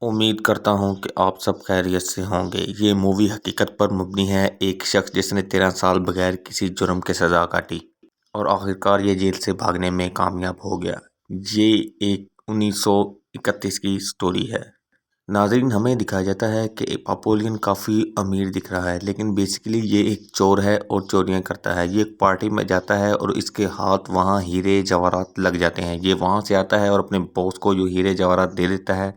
उम्मीद करता हूँ कि आप सब खैरियत से होंगे। ये मूवी हकीकत पर मबनी है। एक शख्स जिसने 13 साल बगैर किसी जुर्म के सज़ा काटी और आखिरकार ये जेल से भागने में कामयाब हो गया। ये एक 1931 की स्टोरी है। नाज़रीन, हमें दिखाया जाता है कि नेपोलियन काफ़ी अमीर दिख रहा है, लेकिन बेसिकली ये एक चोर है और चोरियाँ करता है। ये एक पार्टी में जाता है और इसके हाथ वहाँ हीरे जवाहरात लग जाते हैं। ये वहाँ से आता है और अपने बॉस को जो हीरे जवाहरात दे देता है,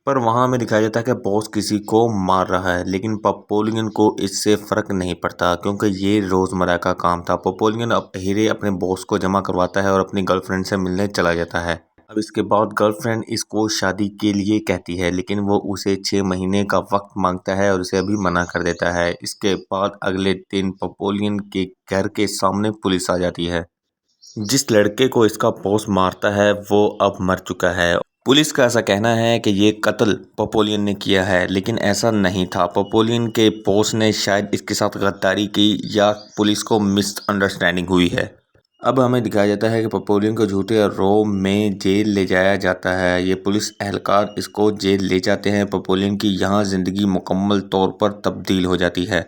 पर वहाँ हमें दिखाया जाता है कि बॉस किसी को मार रहा है, लेकिन नेपोलियन को इससे फ़र्क नहीं पड़ता क्योंकि ये रोज़मर्रा का काम था। नेपोलियन अब हीरे अपने बॉस को जमा करवाता है और अपनी गर्लफ्रेंड से मिलने चला जाता है। अब इसके बाद गर्लफ्रेंड इसको शादी के लिए कहती है, लेकिन वो उसे 6 महीने का वक्त मांगता है और उसे अभी मना कर देता है। इसके बाद अगले दिन नेपोलियन के घर के सामने पुलिस आ जाती है। जिस लड़के को इसका बॉस मारता है वो अब मर चुका है। पुलिस का ऐसा कहना है कि ये कत्ल नेपोलियन ने किया है, लेकिन ऐसा नहीं था। नेपोलियन के बॉस ने शायद इसके साथ गद्दारी की या पुलिस को मिसअंडरस्टैंडिंग हुई है। अब हमें दिखाया जाता है कि नेपोलियन को झूठे आरोप में जेल ले जाया जाता है। ये पुलिस एहलकार इसको जेल ले जाते हैं। नेपोलियन की यहाँ ज़िंदगी मुकम्मल तौर पर तब्दील हो जाती है।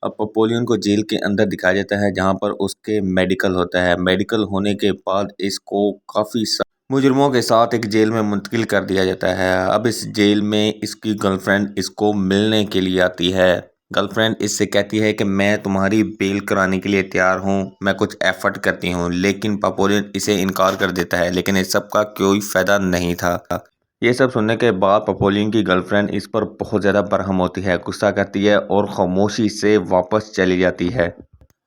अब नेपोलियन को जेल के अंदर दिखाया जाता है जहाँ पर उसके मेडिकल होता है। मेडिकल होने के बाद इसको काफ़ी मुजरिमों के साथ एक जेल में मुंतकिल कर दिया जाता है। अब इस जेल में इसकी गर्लफ्रेंड इसको मिलने के लिए आती है। गर्लफ्रेंड इससे कहती है कि मैं तुम्हारी बेल कराने के लिए तैयार हूँ, मैं कुछ एफर्ट करती हूँ, लेकिन नेपोलियन इसे इनकार कर देता है। लेकिन इस सब का कोई फ़ायदा नहीं था। ये सब सुनने के बाद नेपोलियन की गर्लफ्रेंड इस पर बहुत ज़्यादा बरहम होती है, गुस्सा करती है और खामोशी से वापस चली जाती है।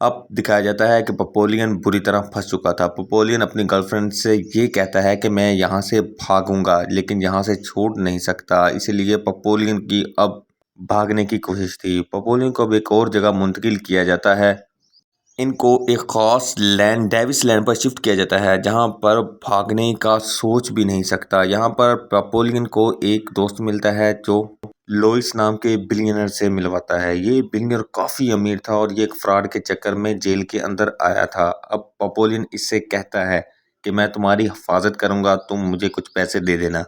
अब दिखाया जाता है कि नेपोलियन बुरी तरह फंस चुका था। नेपोलियन अपनी गर्लफ्रेंड से ये कहता है कि मैं यहाँ से भागूंगा, लेकिन यहाँ से छूट नहीं सकता। इसलिए नेपोलियन की अब भागने की कोशिश थी। नेपोलियन को अब एक और जगह मुंतकिल किया जाता है। इनको एक ख़ास लैंड, डेविस लैंड पर शिफ्ट किया जाता है जहां पर भागने का सोच भी नहीं सकता। यहां पर नेपोलियन को एक दोस्त मिलता है जो लोइस नाम के बिलियनर से मिलवाता है। ये बिलियनर काफ़ी अमीर था और ये एक फ्रॉड के चक्कर में जेल के अंदर आया था। अब नेपोलियन इससे कहता है कि मैं तुम्हारी हिफाजत करूंगा, तुम मुझे कुछ पैसे दे देना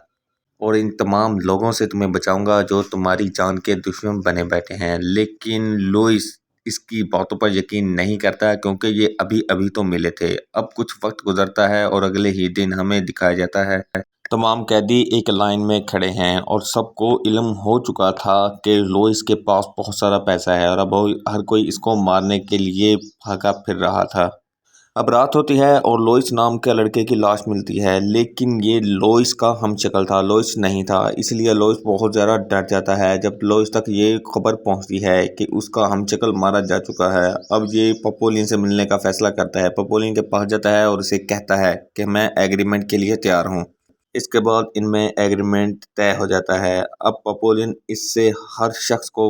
और इन तमाम लोगों से तुम्हें बचाऊंगा जो तुम्हारी जान के दुश्मन बने बैठे हैं। लेकिन लुइस इसकी बातों पर यकीन नहीं करता क्योंकि ये अभी अभी तो मिले थे। अब कुछ वक्त गुजरता है और अगले ही दिन हमें दिखाया जाता है तमाम कैदी एक लाइन में खड़े हैं और सबको इल्म हो चुका था कि लुइस के पास बहुत सारा पैसा है और अब हर कोई इसको मारने के लिए भागा फिर रहा था। अब रात होती है और लोइस नाम के लड़के की लाश मिलती है, लेकिन ये लोइस का हमशक्ल था, लोइस नहीं था। इसलिए लोइस बहुत ज़्यादा डर जाता है जब लोइस तक ये खबर पहुंचती है कि उसका हमशक्ल मारा जा चुका है। अब ये नेपोलियन से मिलने का फैसला करता है, नेपोलियन के पास जाता है और उसे कहता है कि मैं एग्रीमेंट के लिए तैयार हूँ। इसके बाद इनमें एग्रीमेंट तय हो जाता है। अब नेपोलियन इससे हर शख्स को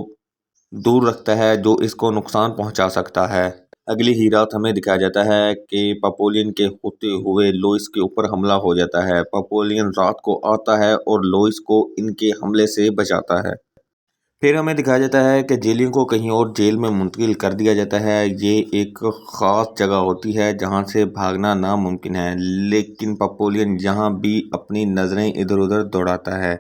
दूर रखता है जो इसको नुकसान पहुंचा सकता है। अगली ही रात हमें दिखाया जाता है कि नेपोलियन के होते हुए लोइस के ऊपर हमला हो जाता है। नेपोलियन रात को आता है और लोइस को इनके हमले से बचाता है। फिर हमें दिखाया जाता है कि जेलियों को कहीं और जेल में मुंतकिल कर दिया जाता है। ये एक ख़ास जगह होती है जहाँ से भागना नामुमकिन है, लेकिन नेपोलियन यहाँ भी अपनी नज़रें इधर उधर दौड़ाता है।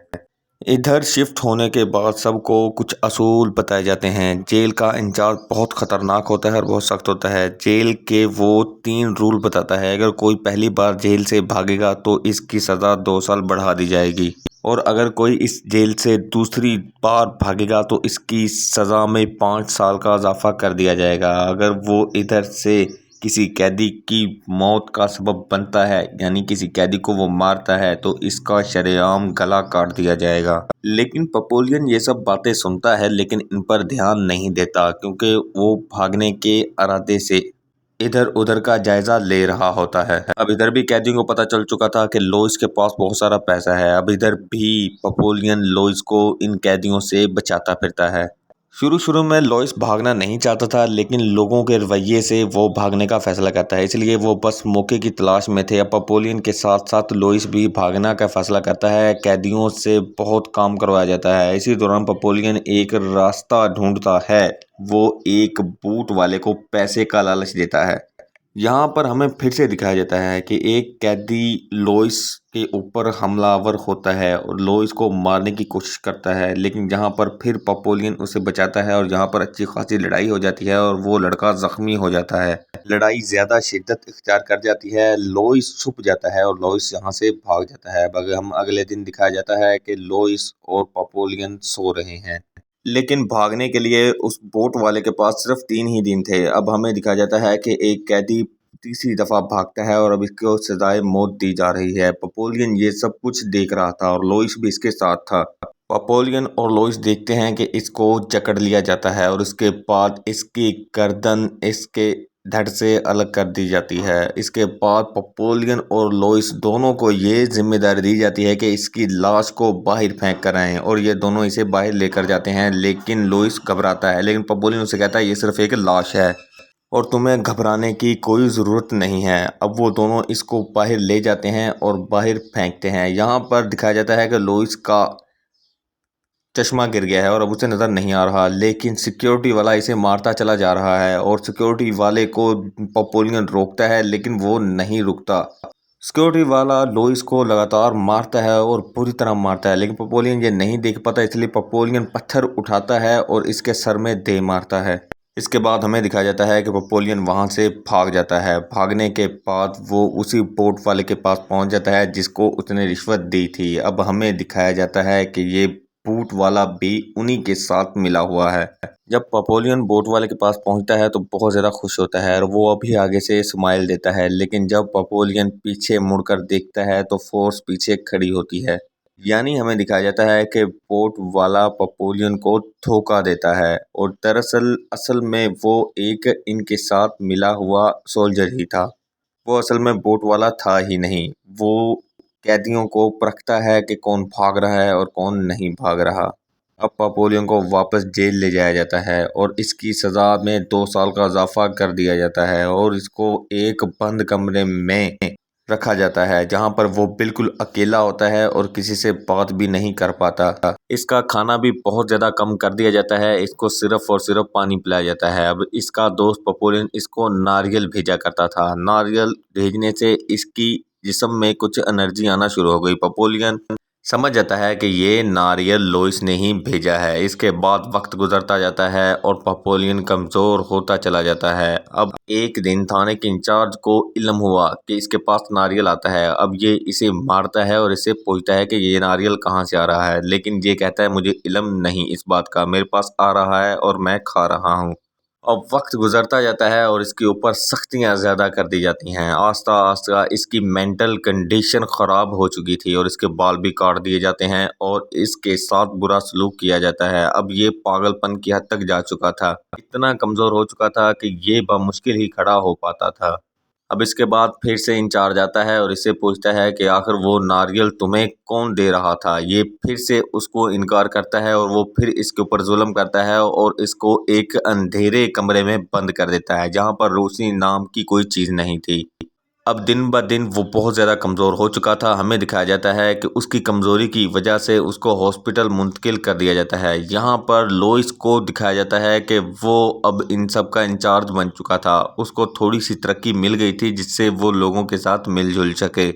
इधर शिफ्ट होने के बाद सबको कुछ असूल बताए जाते हैं। जेल का इंचार्ज बहुत ख़तरनाक होता है और बहुत सख्त होता है। जेल के वो 3 रूल बताता है। अगर कोई पहली बार जेल से भागेगा तो इसकी सज़ा 2 साल बढ़ा दी जाएगी, और अगर कोई इस जेल से दूसरी बार भागेगा तो इसकी सज़ा में 5 साल का इजाफा कर दिया जाएगा। अगर वो इधर से किसी कैदी की मौत का सबब बनता है, यानी किसी कैदी को वो मारता है, तो इसका शरेआम गला काट दिया जाएगा। लेकिन नेपोलियन ये सब बातें सुनता है लेकिन इन पर ध्यान नहीं देता क्योंकि वो भागने के इरादे से इधर उधर का जायजा ले रहा होता है। अब इधर भी कैदियों को पता चल चुका था कि लोइस के पास बहुत सारा पैसा है। अब इधर भी नेपोलियन लोइस को इन कैदियों से बचाता फिरता है। शुरू शुरू में लोइस भागना नहीं चाहता था, लेकिन लोगों के रवैये से वो भागने का फैसला करता है, इसलिए वो बस मौके की तलाश में थे। अब नेपोलियन के साथ साथ लोइस भी भागना का फैसला करता है। कैदियों से बहुत काम करवाया जाता है। इसी दौरान नेपोलियन एक रास्ता ढूंढता है। वो एक बूट वाले को पैसे का लालच देता है। यहाँ पर हमें फिर से दिखाया जाता है कि एक कैदी लोइस के ऊपर हमलावर होता है और लोइस को मारने की कोशिश करता है, लेकिन यहाँ पर फिर पपोलियन उसे बचाता है और यहाँ पर अच्छी खासी लड़ाई हो जाती है और वो लड़का जख्मी हो जाता है। लड़ाई ज्यादा शिद्दत इख्तियार कर जाती है, लोइस छुप जाता है और लोइस यहाँ से भाग जाता है। अगर हम अगले दिन दिखाया जाता है कि लोइस और पपोलियन सो रहे हैं, लेकिन भागने के लिए उस बोट वाले के पास सिर्फ 3 ही दिन थे। अब हमें दिखाया जाता है कि एक कैदी तीसरी दफा भागता है और अब इसको सजाए मौत दी जा रही है। पपोलियन ये सब कुछ देख रहा था और लोइस भी इसके साथ था। पपोलियन और लोइस देखते हैं कि इसको जकड़ लिया जाता है और उसके बाद इसकी गर्दन इसके धड़ से अलग कर दी जाती है। इसके बाद पपोलियन और लोइस दोनों को ये जिम्मेदारी दी जाती है कि इसकी लाश को बाहर फेंक कर आएं और ये दोनों इसे बाहर लेकर जाते हैं, लेकिन लोइस घबराता है, लेकिन पपोलियन उसे कहता है ये सिर्फ एक लाश है और तुम्हें घबराने की कोई ज़रूरत नहीं है। अब वो दोनों इसको बाहर ले जाते हैं और बाहर फेंकते हैं। यहाँ पर दिखाया जाता है कि लोइस का चश्मा गिर गया है और अब उसे नज़र नहीं आ रहा, लेकिन सिक्योरिटी वाला इसे मारता चला जा रहा है और सिक्योरिटी वाले को पपोलियन रोकता है, लेकिन वो नहीं रुकता। सिक्योरिटी वाला लोइस को लगातार मारता है और पूरी तरह मारता है, लेकिन पपोलियन ये नहीं देख पाता, इसलिए पपोलियन पत्थर उठाता है और इसके सर में दे मारता है। इसके बाद हमें दिखाया जाता है कि पपोलियन वहां से भाग जाता है। भागने के बाद वो उसी बोट वाले के पास पहुंच जाता है जिसको उसने रिश्वत दी थी। अब हमें दिखाया जाता है कि ये बोट वाला भी उन्हीं के साथ मिला हुआ है। जब पपोलियन बोट वाले के पास पहुंचता है तो बहुत ज़्यादा खुश होता है और वो अभी आगे से स्माइल देता है, लेकिन जब पपोलियन पीछे मुड़कर देखता है तो फोर्स पीछे खड़ी होती है। यानी हमें दिखाया जाता है कि बोट वाला पपोलियन को धोखा देता है और दरअसल असल में वो एक इनके साथ मिला हुआ सोल्जर ही था। वो असल में बोट वाला था ही नहीं। वो कैदियों को परखता है कि कौन भाग रहा है और कौन नहीं भाग रहा। अब पपोलियन को वापस जेल ले जाया जाता है और इसकी सज़ा में 2 साल का इजाफा कर दिया जाता है और इसको एक बंद कमरे में रखा जाता है जहां पर वो बिल्कुल अकेला होता है और किसी से बात भी नहीं कर पाता। इसका खाना भी बहुत ज़्यादा कम कर दिया जाता है, इसको सिर्फ और सिर्फ पानी पिलाया जाता है। अब इसका दोस्त पपोलियन इसको नारियल भेजा करता था। नारियल भेजने से इसकी जिस्म में कुछ एनर्जी आना शुरू हो गई। पपोलियन समझ जाता है कि ये नारियल लोइस ने ही भेजा है। इसके बाद वक्त गुजरता जाता है और पपोलियन कमज़ोर होता चला जाता है। अब एक दिन थाने के इंचार्ज को इल्म हुआ कि इसके पास नारियल आता है। अब ये इसे मारता है और इसे पूछता है कि ये नारियल कहाँ से आ रहा है, लेकिन ये कहता है मुझे इल्म नहीं इस बात का, मेरे पास आ रहा है और मैं खा रहा हूँ। अब वक्त गुजरता जाता है और इसके ऊपर सख्तियाँ ज़्यादा कर दी जाती हैं। आस्ता आस्ता इसकी मेंटल कंडीशन ख़राब हो चुकी थी और इसके बाल भी काट दिए जाते हैं और इसके साथ बुरा सलूक किया जाता है। अब ये पागलपन की हद तक जा चुका था, इतना कमज़ोर हो चुका था कि ये बमुश्किल ही खड़ा हो पाता था। अब इसके बाद फिर से इंचार्ज आता है और इससे पूछता है कि आखिर वो नारियल तुम्हें कौन दे रहा था। ये फिर से उसको इनकार करता है और वो फिर इसके ऊपर जुल्म करता है और इसको एक अंधेरे कमरे में बंद कर देता है जहाँ पर रोशनी नाम की कोई चीज़ नहीं थी। अब दिन ब दिन वो बहुत ज़्यादा कमज़ोर हो चुका था। हमें दिखाया जाता है कि उसकी कमज़ोरी की वजह से उसको हॉस्पिटल मुंतकिल कर दिया जाता है। यहाँ पर लोइस को दिखाया जाता है कि वो अब इन सब का इंचार्ज बन चुका था। उसको थोड़ी सी तरक्की मिल गई थी जिससे वो लोगों के साथ मिलजुल सके।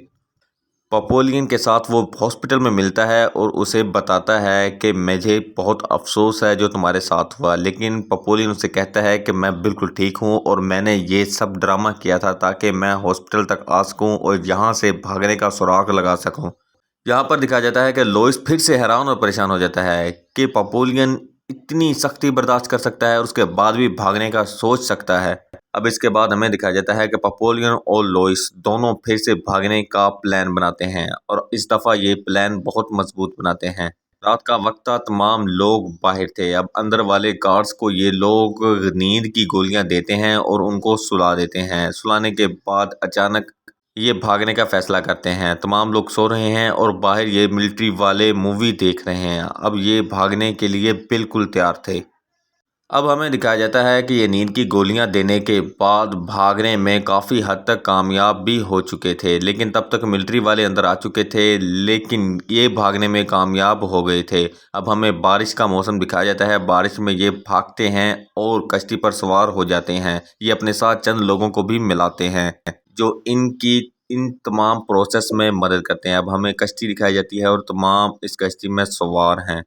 पपोलियन के साथ वो हॉस्पिटल में मिलता है और उसे बताता है कि मुझे बहुत अफसोस है जो तुम्हारे साथ हुआ, लेकिन पपोलियन उसे कहता है कि मैं बिल्कुल ठीक हूँ और मैंने ये सब ड्रामा किया था ताकि मैं हॉस्पिटल तक आ सकूँ और यहाँ से भागने का सुराग लगा सकूँ। यहाँ पर दिखाया जाता है कि लोइस फिर से हैरान और परेशान हो जाता है कि पपोलियन इतनी सख्ती बर्दाश्त कर सकता है और उसके बाद भी भागने का सोच सकता है। अब इसके बाद हमें दिखाया जाता है कि पपोलियन और लोइस दोनों फिर से भागने का प्लान बनाते हैं और इस दफ़ा ये प्लान बहुत मजबूत बनाते हैं। रात का वक्त था, तमाम लोग बाहर थे। अब अंदर वाले गार्ड्स को ये लोग नींद की गोलियां देते हैं और उनको सुला देते हैं। सुलाने के बाद अचानक ये भागने का फैसला करते हैं। तमाम लोग सो रहे हैं और बाहर ये मिलिट्री वाले मूवी देख रहे हैं। अब ये भागने के लिए बिल्कुल तैयार थे। अब हमें दिखाया जाता है कि ये नींद की गोलियां देने के बाद भागने में काफ़ी हद तक कामयाब भी हो चुके थे, लेकिन तब तक मिलिट्री वाले अंदर आ चुके थे, लेकिन ये भागने में कामयाब हो गए थे। अब हमें बारिश का मौसम दिखाया जाता है। बारिश में ये भागते हैं और कश्ती पर सवार हो जाते हैं। ये अपने साथ चंद लोगों को भी मिलाते हैं जो इन तमाम प्रोसेस में मदद करते हैं। अब हमें कश्ती दिखाई जाती है और तमाम इस कश्ती में सवार हैं।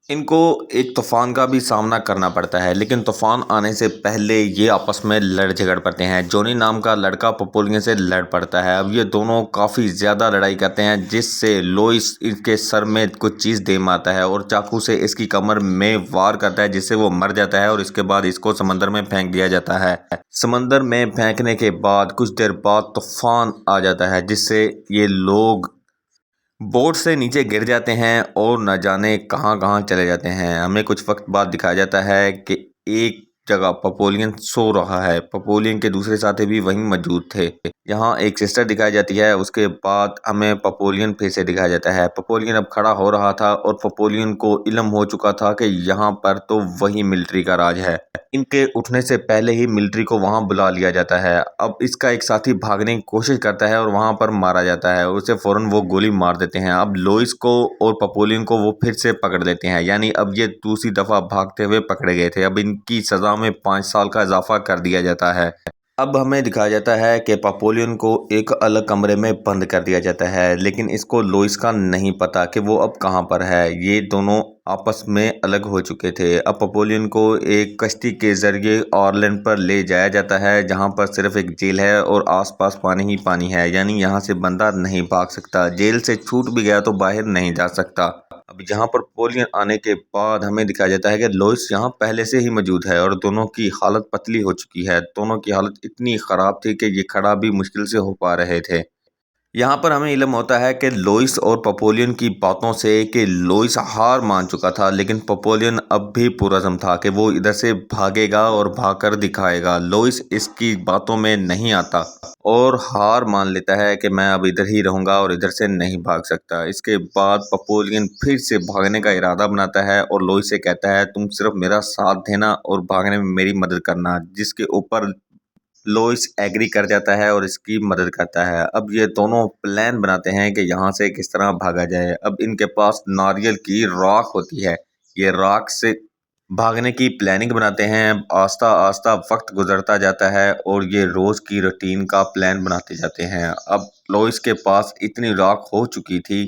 इनको एक तूफान का भी सामना करना पड़ता है, लेकिन तूफान आने से पहले ये आपस में लड़ झगड़ पड़ते हैं। जॉनी नाम का लड़का पपोलियन से लड़ पड़ता है। अब ये दोनों काफ़ी ज़्यादा लड़ाई करते हैं, जिससे लोइस इसके सर में कुछ चीज़ दे मारता है और चाकू से इसकी कमर में वार करता है, जिससे वो मर जाता है और इसके बाद इसको समंदर में फेंक दिया जाता है। समंदर में फेंकने के बाद कुछ देर बाद तूफान आ जाता है, जिससे ये लोग बोट से नीचे गिर जाते हैं और न जाने कहाँ कहाँ चले जाते हैं। हमें कुछ वक्त बाद दिखाया जाता है कि एक जगह पपोलियन सो रहा है। पपोलियन के दूसरे साथी भी वहीं मौजूद थे। यहाँ एक सिस्टर दिखाई जाती है। उसके बाद हमें पपोलियन फिर से दिखाया जाता है। पपोलियन अब खड़ा हो रहा था और पपोलियन को इल्म हो चुका था कि यहाँ पर तो वही मिलिट्री का राज है। इनके उठने से पहले ही मिलिट्री को वहां बुला लिया जाता है। अब इसका एक साथी भागने की कोशिश करता है और वहां पर मारा जाता है। उसे फौरन वो गोली मार देते हैं। अब लोइस को और पपोलियन को वो फिर से पकड़ लेते हैं, यानी अब ये दूसरी दफा भागते हुए पकड़े गए थे। अब इनकी सजा में 5 साल का इजाफा कर दिया जाता है। अब हमें दिखाया जाता है कि पपोलियन को एक अलग कमरे में बंद कर दिया जाता है, लेकिन इसको लोइस का नहीं पता कि वो अब कहाँ पर है। ये दोनों आपस में अलग हो चुके थे। अब पपोलियन को एक कश्ती के जरिए आयरलैंड पर ले जाया जाता है, जहाँ पर सिर्फ एक जेल है और आसपास पानी ही पानी है, यानी यहाँ से बंदा नहीं भाग सकता। जेल से छूट भी गया तो बाहर नहीं जा सकता। अब यहाँ पर पोलियन आने के बाद हमें दिखाया जाता है कि लोइस यहाँ पहले से ही मौजूद है और दोनों की हालत पतली हो चुकी है। दोनों की हालत इतनी ख़राब थी कि ये खड़ा भी मुश्किल से हो पा रहे थे। यहाँ पर हमें इल्म होता है कि लोइस और पपोलियन की बातों से कि लोइस हार मान चुका था, लेकिन पपोलियन अब भी पुरज़म था कि वो इधर से भागेगा और भागकर दिखाएगा। लोइस इसकी बातों में नहीं आता और हार मान लेता है कि मैं अब इधर ही रहूँगा और इधर से नहीं भाग सकता। इसके बाद पपोलियन फिर से भागने का इरादा बनाता है और लोइस से कहता है, तुम सिर्फ मेरा साथ देना और भागने में मेरी मदद करना, जिसके ऊपर लोइस एग्री कर जाता है और इसकी मदद करता है। अब ये दोनों प्लान बनाते हैं कि यहाँ से किस तरह भागा जाए। अब इनके पास नारियल की राख होती है। ये राख से भागने की प्लानिंग बनाते हैं। आस्ता आस्ता वक्त गुजरता जाता है और ये रोज की रूटीन का प्लान बनाते जाते हैं। अब लोइस के पास इतनी राख हो चुकी थी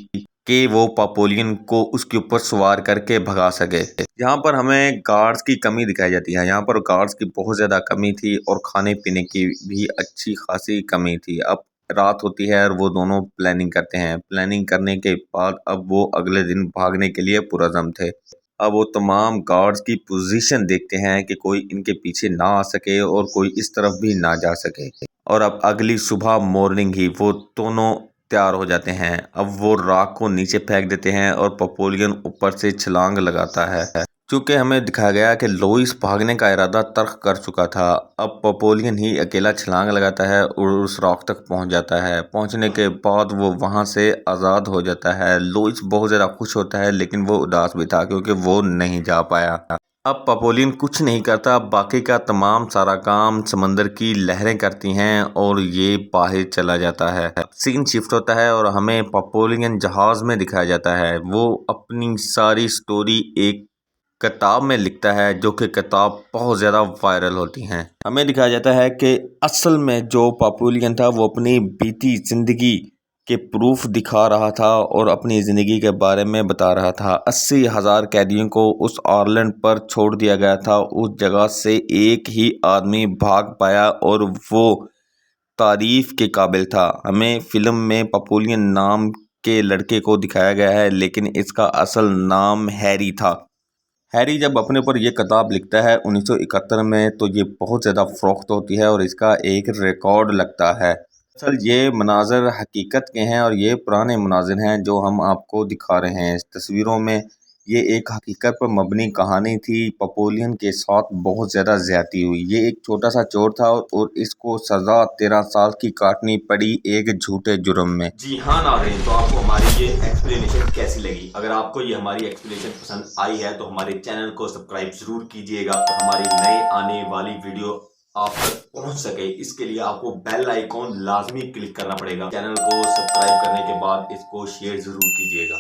कि वो पपोलियन को उसके ऊपर सवार करके भगा सके। यहाँ पर हमें गार्ड्स की कमी दिखाई जाती है। यहाँ पर गार्ड्स की बहुत ज़्यादा कमी थी और खाने पीने की भी अच्छी खासी कमी थी। अब रात होती है और वो दोनों प्लानिंग करते हैं। प्लानिंग करने के बाद अब वो अगले दिन भागने के लिए पुरज़म थे। अब वो तमाम गार्ड्स की पोजीशन देखते हैं कि कोई इनके पीछे ना आ सके और कोई इस तरफ भी ना जा सके। और अब अगली सुबह मॉर्निंग ही वो दोनों तैयार हो जाते हैं। अब वो राख को नीचे फेंक देते हैं और पपोलियन ऊपर से छलांग लगाता है। चूँकि हमें दिखाया गया कि लोइस भागने का इरादा तर्क कर चुका था, अब पपोलियन ही अकेला छलांग लगाता है और उस राख तक पहुंच जाता है। पहुंचने के बाद वो वहां से आज़ाद हो जाता है। लोइस बहुत ज़्यादा खुश होता है, लेकिन वो उदास भी था क्योंकि वो नहीं जा पाया। अब पपोलियन कुछ नहीं करता, बाकी का तमाम सारा काम समंदर की लहरें करती हैं और ये बाहर चला जाता है। सीन शिफ्ट होता है और हमें पपोलियन जहाज़ में दिखाया जाता है। वो अपनी सारी स्टोरी एक किताब में लिखता है, जो कि किताब बहुत ज़्यादा वायरल होती हैं। हमें दिखाया जाता है कि असल में जो पपोलियन था वो अपनी बीती ज़िंदगी के प्रूफ दिखा रहा था और अपनी ज़िंदगी के बारे में बता रहा था। 80,000 कैदियों को उस आयरलैंड पर छोड़ दिया गया था। उस जगह से एक ही आदमी भाग पाया और वो तारीफ के काबिल था। हमें फ़िल्म में पपोलियन नाम के लड़के को दिखाया गया है, लेकिन इसका असल नाम हैरी था। हैरी जब अपने ऊपर ये किताब लिखता है 1971 में, तो ये बहुत ज़्यादा फ़रोख्त होती है और इसका एक रिकॉर्ड लगता है। असल ये मनाज़र हकीकत के हैं और ये पुराने मनाज़िर हैं जो हम आपको दिखा रहे हैं। इस तस्वीरों में ये एक हकीकत पर मबनी कहानी थी। नेपोलियन के साथ बहुत ज्यादा ज्यादती हुई। ये एक छोटा सा चोर था और इसको सजा 13 साल की काटनी पड़ी एक झूठे जुर्म में। जी हाँ नाज़रीन, तो आपको हमारी ये एक्सप्लेनेशन कैसी लगी? अगर आपको ये हमारी एक्सप्लेनेशन पसंद आई है तो हमारे चैनल को सब्सक्राइब जरूर कीजिएगा और हमारी नई आने वाली वीडियो आप तक पहुंच सके इसके लिए आपको बेल आइकॉन लाजमी क्लिक करना पड़ेगा। चैनल को सब्सक्राइब करने के बाद इसको शेयर जरूर कीजिएगा।